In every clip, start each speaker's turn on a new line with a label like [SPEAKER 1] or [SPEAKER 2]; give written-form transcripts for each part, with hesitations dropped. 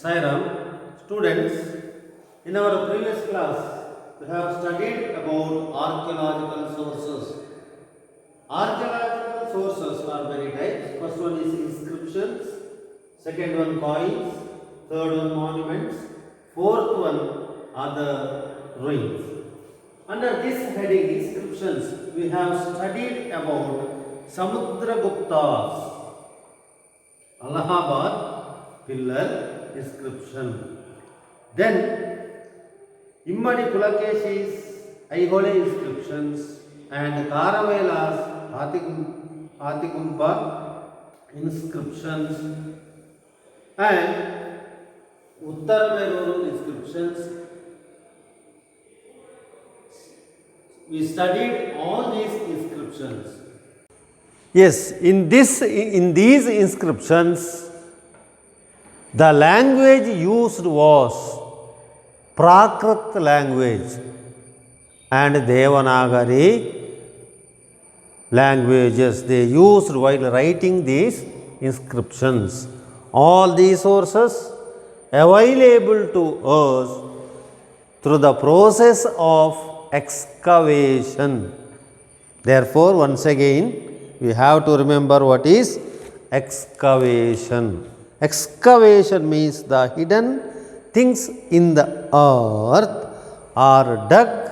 [SPEAKER 1] Sairam, students, in our previous class, we have studied about archaeological sources. Archaeological sources are many types. First one is inscriptions, second one coins, third one monuments, fourth one are the ruins. Under this heading, inscriptions, we have studied about Samudragupta's Allahabad pillar inscription. Then Immadi Pulakeshi's Aihole inscriptions and Karavela's Hathigumpa inscriptions and Uttarameluru inscriptions. We studied all these inscriptions. Yes, in these inscriptions, the language used was Prakrit language and Devanagari languages they used while writing these inscriptions. All these sources available to us through the process of excavation. Therefore, once again, we have to remember what is excavation. Excavation means the hidden things in the earth are dug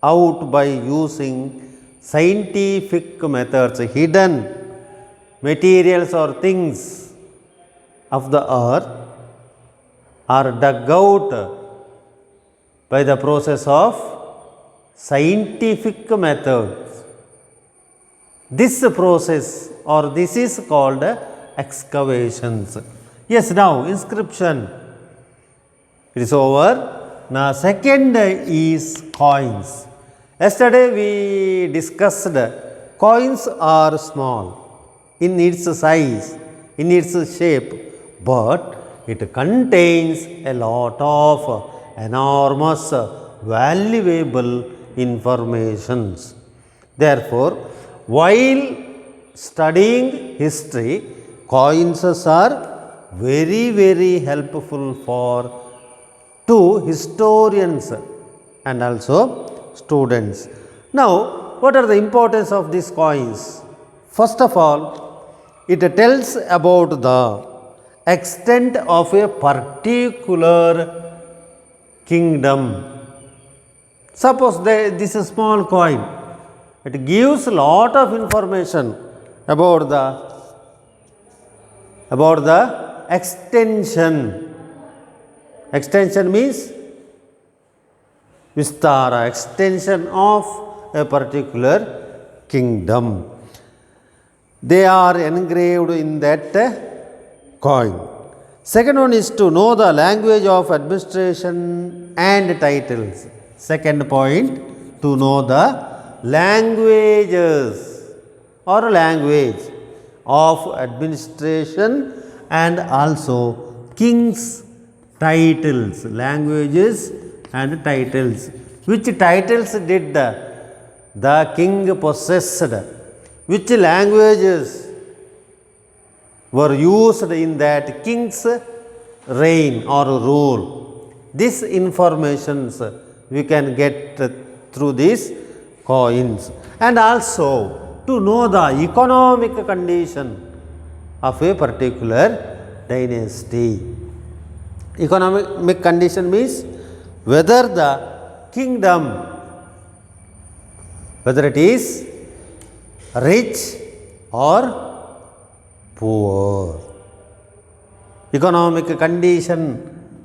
[SPEAKER 1] out by using scientific methods. Hidden materials or things of the earth are dug out by the process of scientific methods. This process or this is called excavations. Yes, now inscription. It is over. Now second is coins. Yesterday we discussed coins are small in its size, in its shape, but it contains a lot of enormous valuable informations. Therefore, while studying history, coins are very helpful to historians and also students. Now, what are the importance of these coins? First of all, it tells about the extent of a particular kingdom. Suppose this is a small coin. It gives a lot of information about the extension. Extension means Vistara, extension of a particular kingdom. They are engraved in that coin. Second one is to know the language of administration and titles. Second point, to know the languages or language of administration and also king's titles, languages and titles. Which titles did the king possessed? Which languages were used in that king's reign or rule? This information we can get through these coins. And also to know the economic condition of a particular dynasty. Economic condition means whether the kingdom, whether it is rich or poor. Economic condition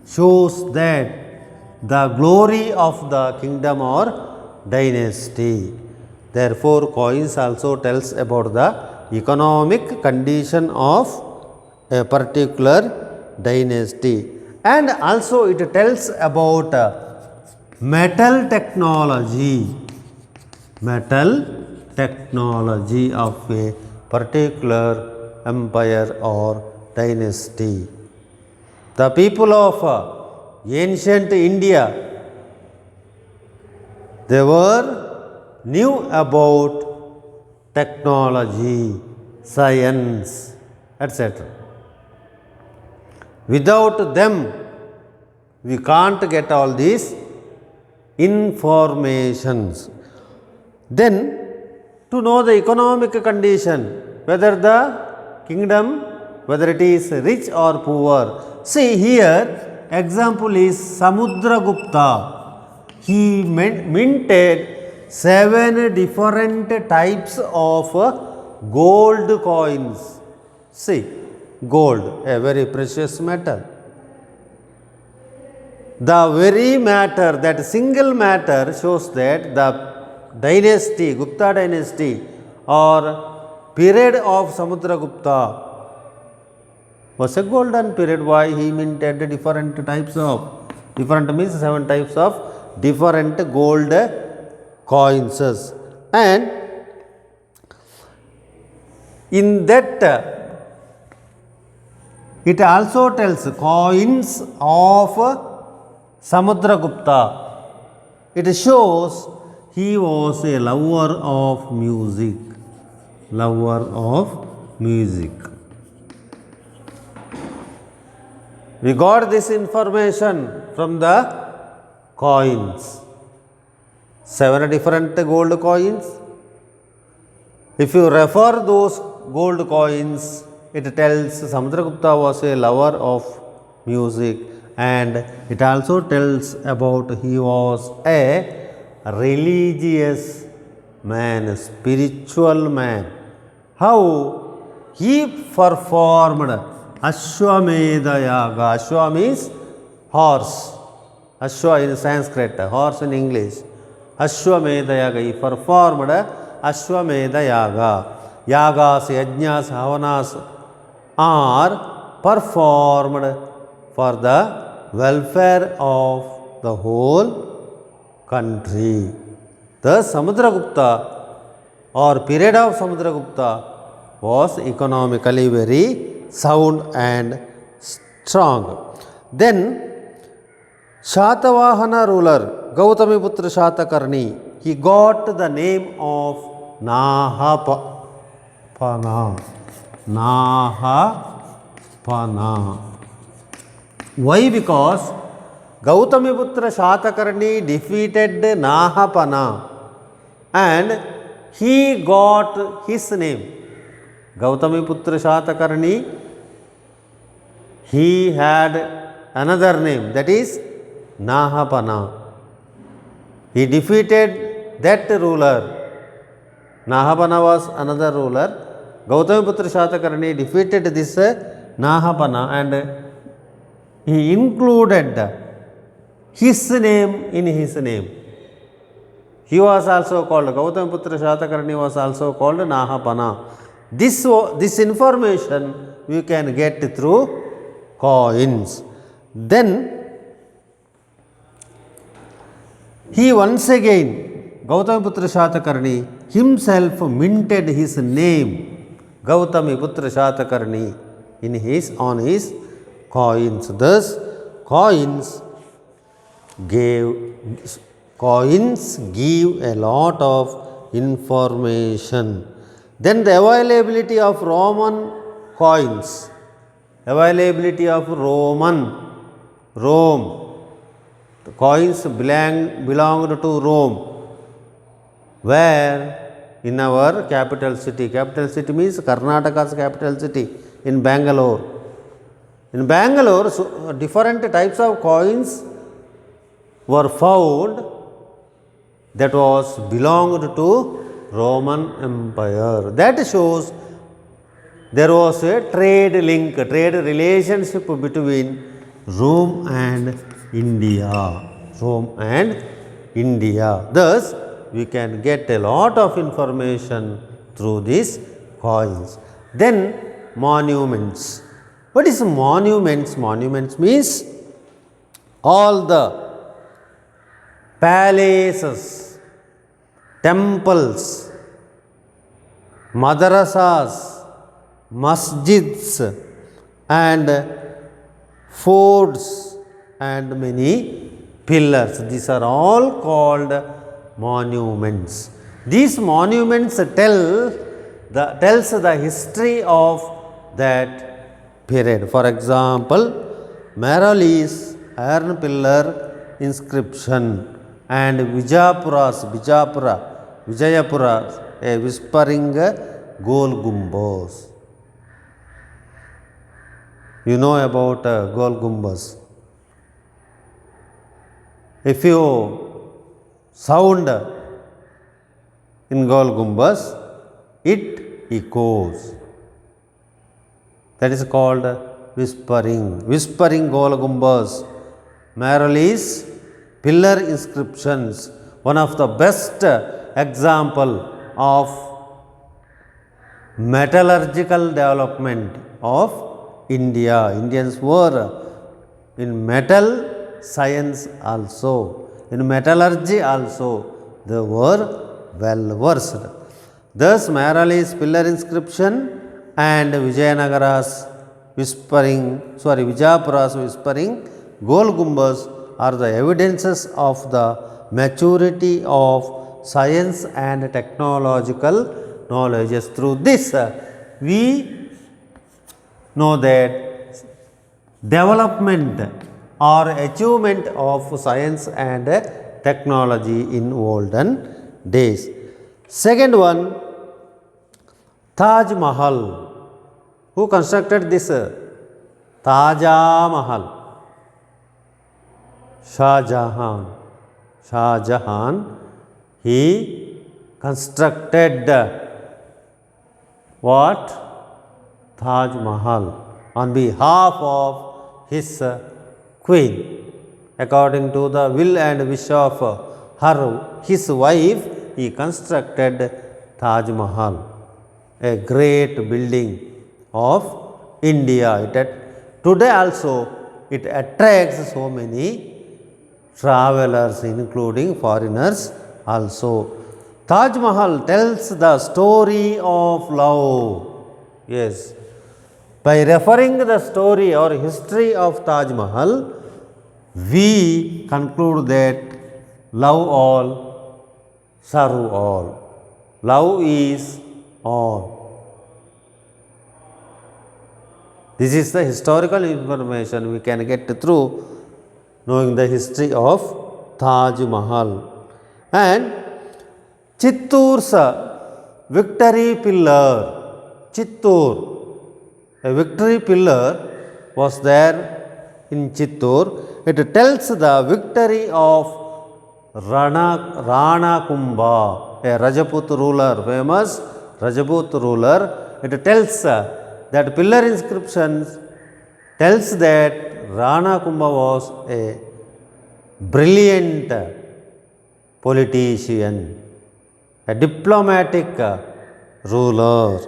[SPEAKER 1] shows that the glory of the kingdom or dynasty. Therefore, coins also tells about the economic condition of a particular dynasty. And also it tells about metal technology of a particular empire or dynasty. The people of ancient India, they knew about technology, science, etc. Without them, we can't get all these informations. Then, to know the economic condition, whether the kingdom, whether it is rich or poor. See here, example is Samudragupta. He minted 7 different types of gold coins. See, gold, a very precious metal. The very matter, that single matter shows that the dynasty, Gupta dynasty or period of Samudragupta was a golden period. Why? He minted different types of, different means 7 types of different gold coins. And in that it also tells coins of Samudragupta. It shows he was a lover of music. Lover of music. We got this information from the coins. 7 different gold coins. If you refer those gold coins, it tells Samudragupta was a lover of music, and it also tells about he was a religious man, spiritual man. How he performed Ashwamedha Yaga. Ashwa means horse. Ashwa in Sanskrit, horse in English. Ashwamedha Yaga. He performed Ashwamedha Yaga. Yagas, yajnas, havanas are performed for the welfare of the whole country. Thus, Samudragupta or period of Samudragupta was economically very sound and strong. Then, Shatavahana ruler, Gautamiputra Shatakarni, he got the name of Nahapana. Why? Because Gautamiputra Shatakarni defeated Nahapana and he got his name. Gautamiputra Shatakarni, he had another name, that is Nahapana. He defeated that ruler. Nahapana was another ruler. Gautamiputra Shatakarni defeated this Nahapana and he included his name in his name. He was also called, Gautamiputra Shatakarni was also called Nahapana. This information we can get through coins. Then he once again, Gautamiputra Shatakarni himself minted his name, Gautamiputra Shatakarni, on his coins. Thus, coins give a lot of information. Then the availability of Roman coins. Availability of Rome. The coins belonged to Rome. Where? In our capital city. Capital city means Karnataka's capital city, in Bangalore. In Bangalore, so different types of coins were found that was belonged to Roman Empire. That shows there was a trade link, trade relationship between Rome and India. Thus, we can get a lot of information through these coins. Then, monuments. What is monuments? Monuments means all the palaces, temples, madrasas, masjids and forts and many pillars. These are all called monuments. These monuments tells the history of that period. For example, Marollis iron pillar inscription and Vijayapura, a whispering Gol Gumbaz. You know about Gol Gumbaz. If you sound in Gol Gumbaz, it echoes. That is called whispering. Whispering Gol Gumbaz. Marollis pillar inscriptions, one of the best example of metallurgical development of India. Indians were in metal science also, in metallurgy also they were well versed. Thus Marollis pillar inscription and Vijayapura's whispering Gol Gumbaz are the evidences of the maturity of science and technological knowledges. Through this we know that development or achievement of science and technology in olden days. Second one, Taj Mahal. Who constructed this? Taja Mahal. Shah Jahan. He constructed what? Taj Mahal on behalf of his queen. According to the will and wish of his wife, he constructed Taj Mahal, a great building of India. Today also it attracts so many travelers, including foreigners also. Taj Mahal tells the story of love. Yes. By referring the story or history of Taj Mahal, we conclude that love all, serve all. Love is all. This is the historical information we can get through knowing the history of Taj Mahal. And Chittor's victory pillar. Chittor, a victory pillar was there in Chittor. It tells the victory of Rana Kumbha, a Rajput ruler, famous Rajput ruler. It tells that pillar inscriptions tells that Rana Kumbha was a brilliant politician, a diplomatic ruler.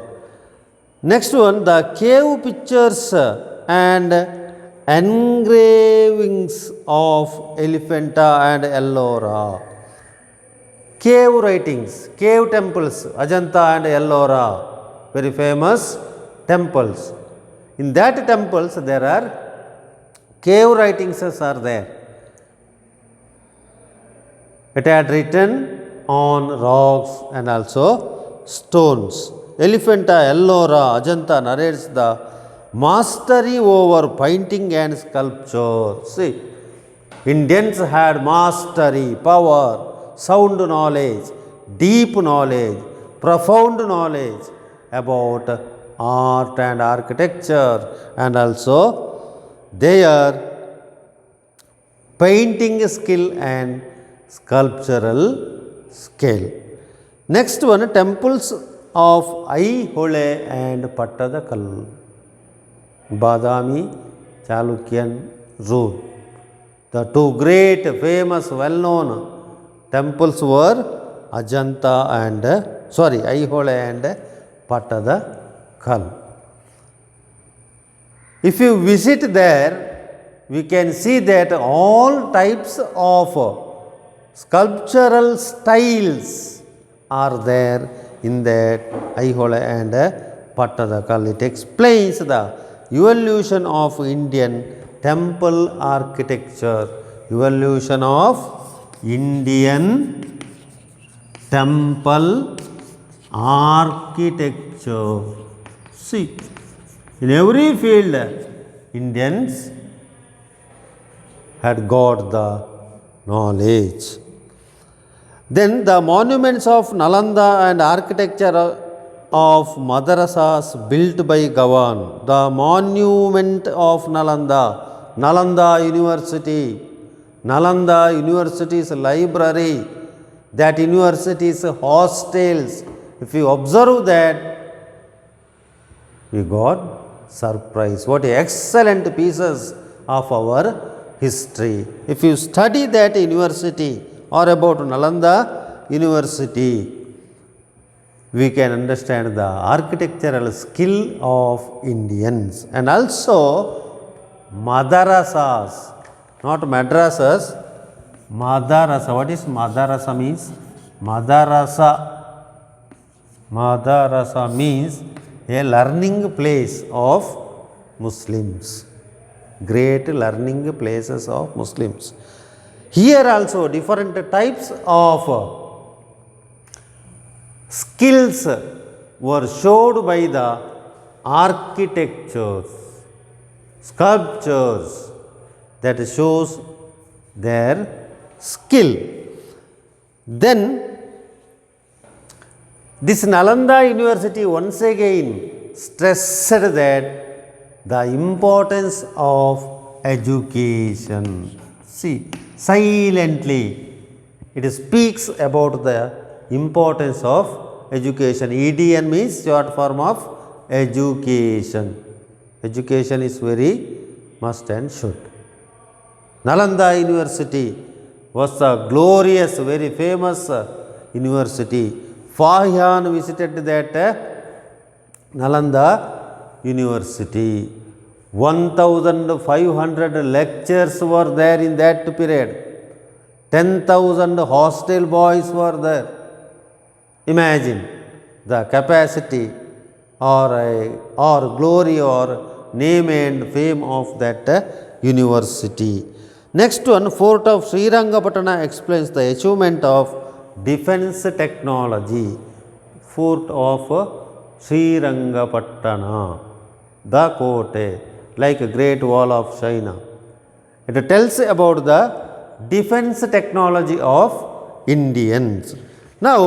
[SPEAKER 1] Next one, the cave pictures and engravings of Elephanta and Ellora. Cave writings, cave temples, Ajanta and Ellora, very famous temples. In that temples there are cave writings are there. It had written on rocks and also stones. Elephanta, Ellora, Ajanta narrates the mastery over painting and sculpture. See, Indians had mastery, power, sound knowledge, deep knowledge, profound knowledge about art and architecture and also their painting skill and sculptural skill. Next one, temples of Aihole and Pattadakal. Badami Chalukyan rule. The two great, famous, well-known temples were Aihole and Pattadakal. If you visit there, we can see that all types of sculptural styles are there in that Aihole and Pattadakal. It explains the evolution of Indian temple architecture. Evolution of Indian temple architecture. See, in every field, Indians had got the knowledge. Then the monuments of Nalanda and architecture of madrasas built by Gawan. The monument of Nalanda, Nalanda University's library, that university's hostels. If you observe that, we got surprise. What excellent pieces of our history. If you study that university or about Nalanda University, we can understand the architectural skill of Indians. And also madrasas, not madrasas, madarasa. What is madarasa means? Madarasa means a learning place of Muslims. Great learning places of Muslims. Here also different types of skills were showed by the architectures, sculptures, that shows their skill. Then this Nalanda University once again stressed that the importance of education. See, silently it speaks about the importance of education. EDN means short form of education. Education is very must and should. Nalanda University was a glorious, very famous university. Fahian visited that Nalanda University. 1,500 lectures were there in that period. 10,000 hostel boys were there. Imagine the capacity or glory or name and fame of that university. Next one, Fort of Srirangapatna explains the achievement of defense technology. Fort of Srirangapatna, the Kote, like a Great Wall of China. It tells about the defense technology of Indians. Now,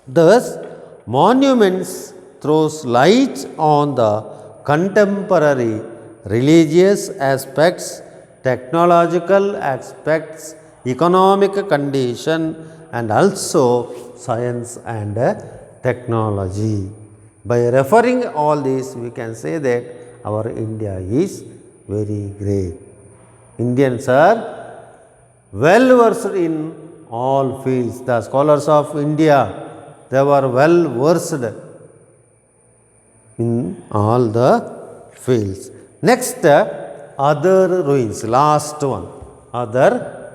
[SPEAKER 1] thus monuments throws light on the contemporary religious aspects, technological aspects, economic condition, and also science and technology. By referring all this, we can say that our India is very great. Indians are well versed in all fields. The scholars of India, they were well versed in all the fields. Next, other ruins. Last one, other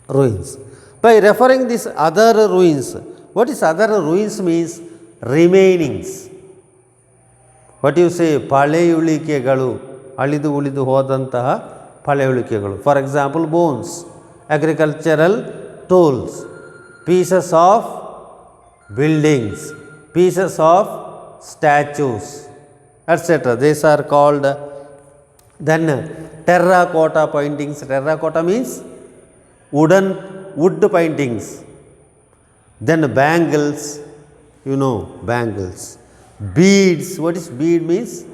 [SPEAKER 1] ruins. By referring this other ruins, what is other ruins means? Remainings. What you say? Palayulikegalu, alidu ulidu hodantaha palayulikegalu. For example, bones, agricultural tools, pieces of buildings, pieces of statues, etc. These are called. Then terracotta paintings. Terracotta means wood paintings. Then bangles, you know, bangles. Beads. What is bead means?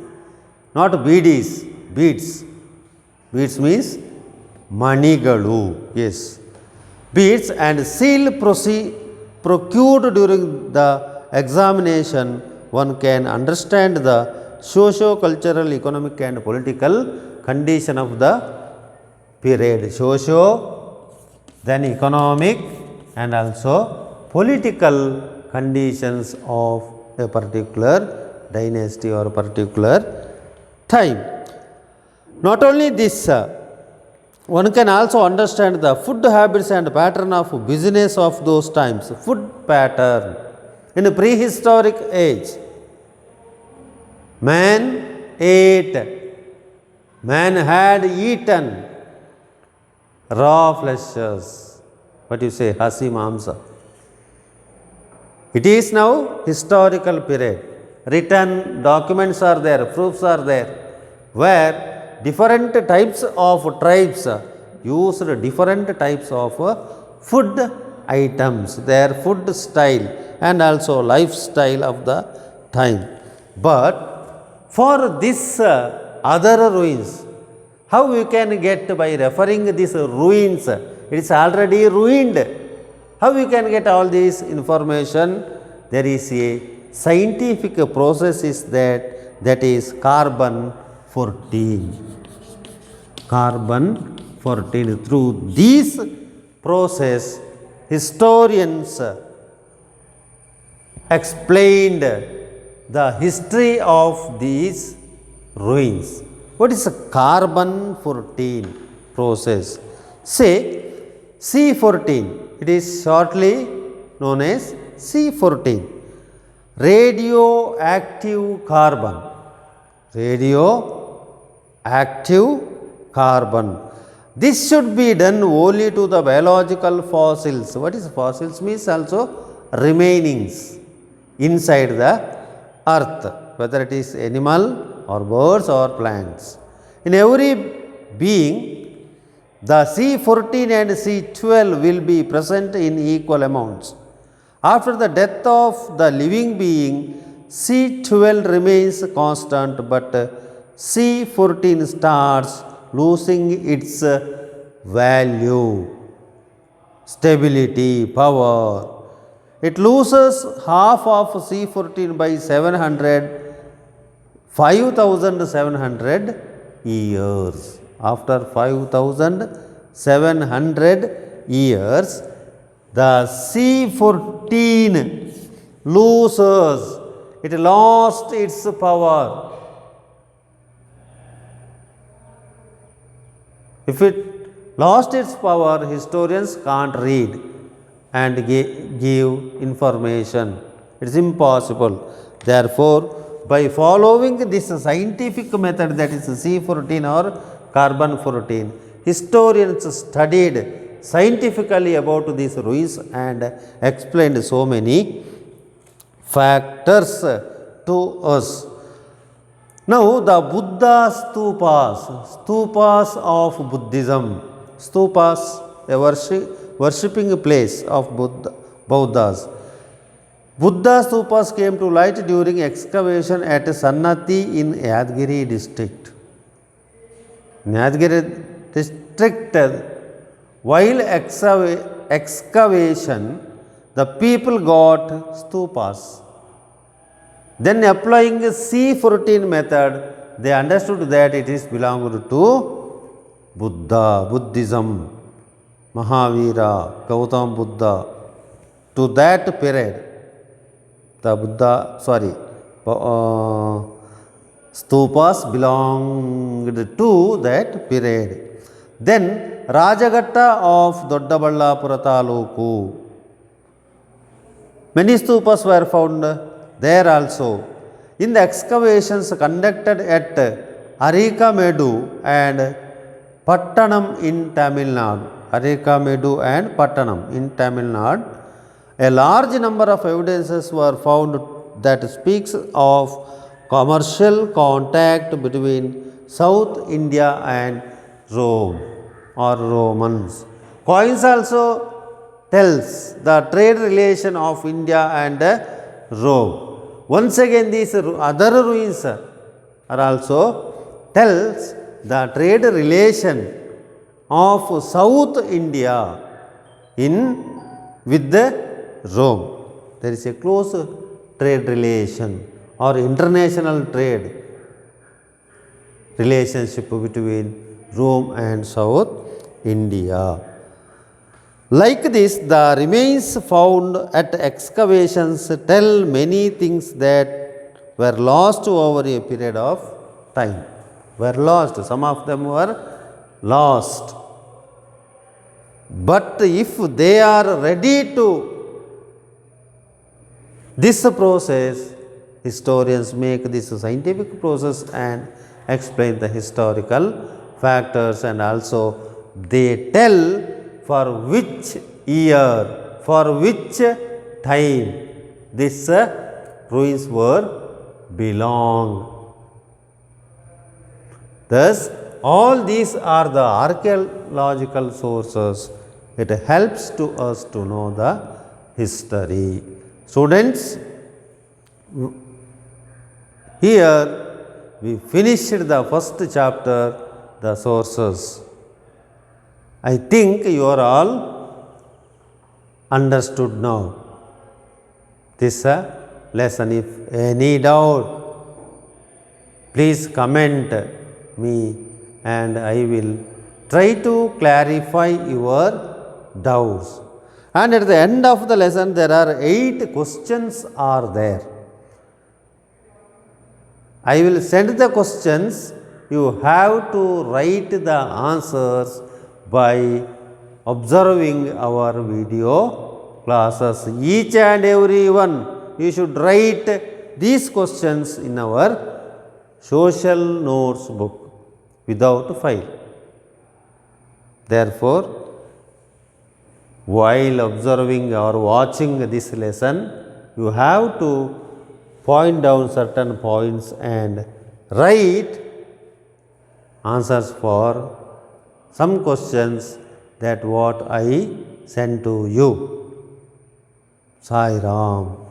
[SPEAKER 1] Not beadies, beads. Beads means manigalu. Yes. Beads and seal procured during the examination, one can understand the socio-cultural, economic and political condition of the period. Socio, then economic and also political conditions of a particular dynasty or particular time. Not only this, one can also understand the food habits and pattern of business of those times. Food pattern. In a prehistoric age, man ate, man had eaten raw fleshes. What you say? Hasi mamsa. It is now historical period. Written documents are there, proofs are there, where different types of tribes used different types of food items, their food style and also lifestyle of the time. But for this other ruins, how you can get by referring these ruins? It is already ruined. How you can get all this information? There is a scientific process is that is carbon 14. Carbon 14. Through this process, historians explained the history of these ruins. What is a carbon 14 process? Say C14, it is shortly known as C14, radioactive carbon. Radioactive carbon. This should be done only to the biological fossils. What is fossils? Means also remainings inside the earth, whether it is animal or birds or plants. In every being, the C14 and C12 will be present in equal amounts. After the death of the living being, C12 remains constant, but C14 starts losing its value, stability, power. It loses half of C14 by 5,700 years. After 5,700 years, the C14 loses. It lost its power. If it lost its power, historians can't read and give information. It is impossible. Therefore, by following this scientific method, that is C14 or carbon 14, historians studied scientifically about these ruins and explained so many factors to us. Now, the Buddha stupas of Buddhism, stupas, a worshipping place of Buddhas. Buddha stupas came to light during excavation at Sannati in Yadgiri district. In Yadgiri district, while excavation, the people got stupas. Then applying C14 method, they understood that it is belonged to Buddha, Buddhism, Mahavira, Gautama Buddha. To that period, the stupas belonged to that period. Then Rajagatta of Doddaballapura Taluku. Many stupas were found there also. In the excavations conducted at Arikamedu and Pattanam in Tamil Nadu, Arikamedu and Pattanam in Tamil Nadu, a large number of evidences were found that speaks of commercial contact between South India and Rome or Romans. Coins also tells the trade relation of India and Rome. Once again, these other ruins are also tells the trade relation of South India with the Rome. There is a close trade relation or international trade relationship between Rome and South India. Like this, the remains found at excavations tell many things that were lost over a period of time. Some of them were lost. But if they are ready to this process, historians make this scientific process and explain the historical factors, and also they tell for which year, for which time these ruins were belong. Thus, all these are the archaeological sources. It helps to us to know the history. Students, here we finished the first chapter, the sources. I think you are all understood now this lesson. If any doubt, please comment me and I will try to clarify your doubts. And at the end of the lesson there are 8 questions are there. I will send the questions. You have to write the answers by observing our video classes. Each and every one you should write these questions in our social notes book without fail. Therefore, while observing or watching this lesson, you have to point down certain points and write answers for some questions that what I sent to you. Sai Ram.